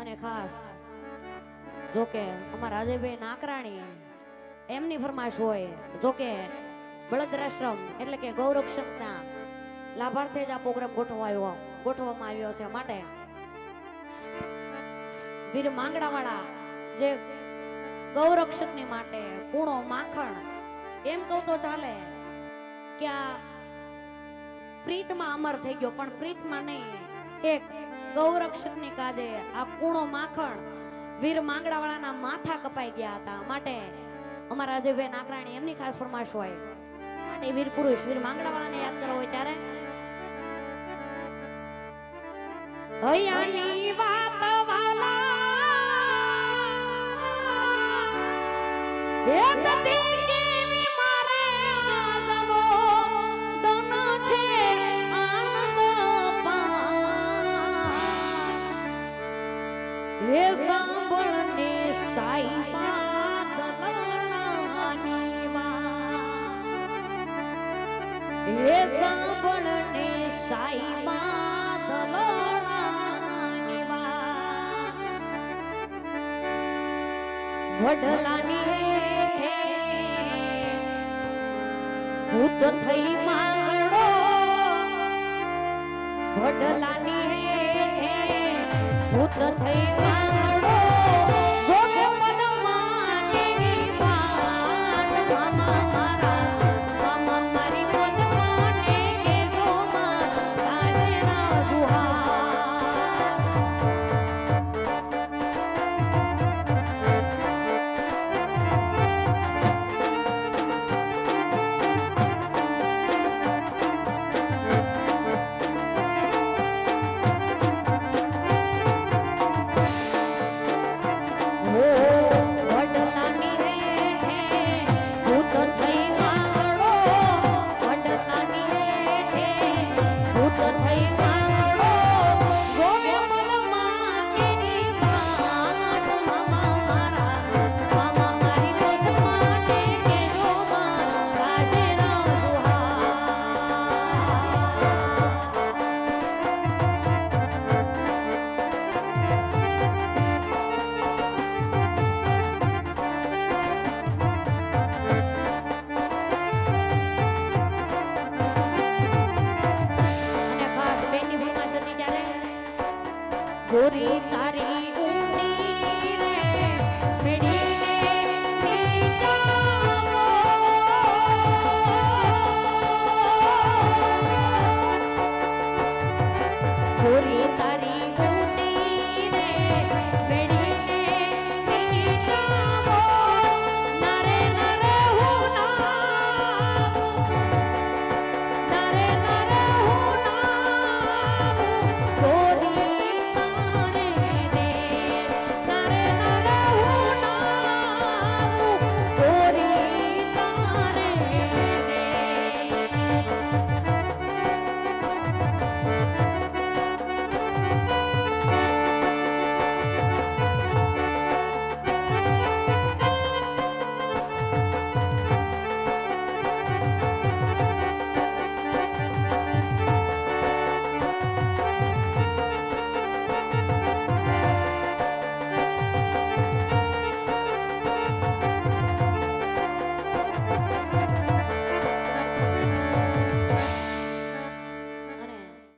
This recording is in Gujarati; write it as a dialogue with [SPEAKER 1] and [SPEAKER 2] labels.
[SPEAKER 1] અને ખાસ જોકે અમારા રાજેભાઈ નાકરાણી એમની ફરમાશ હોય, જોકે બળદરાશ્રમ એટલે કે ગૌરક્ષકના લાભાર્થે જ આ પ્રોગ્રામ ગોઠવવામાં આવ્યો છે, માટે વીર માંગડાવાળા જે ગૌરક્ષકની માટે કૂણો માખણ એમ કહું તો ચાલે કે આ પ્રીતમાં અમર થઈ ગયો, પણ પ્રીતમાં નહીં, એક ગૌરક્ષકની કાજે આ કૂણો માખણ વીર માંગડાવાળાના માથા કપાઈ ગયા હતા, માટે અમારા રાજેભાઈ નાકરાણી એમની ખાસ ફરમાશ હોય, માટે વીર પુરુષ વીર માંગડાવાળાને યાદ કરવા હોય ત્યારે હૈયાની વાત વાલા હે તતી કેવી મારે આદમો દન છે આનંદ પા હે સાંભળને સાઈ દલણાની વાત હે સાંભળને સાઈ દલણાની વાત વડલાની ભૂત થઈ માંગડો વડલાની ભૂત થઈ માંગડો જોગે પદમાં ટેકી વાત મામા મારા મામા મારી પદમાં ટેકે જો મારા રાજેના જુહાર ગોરી તારી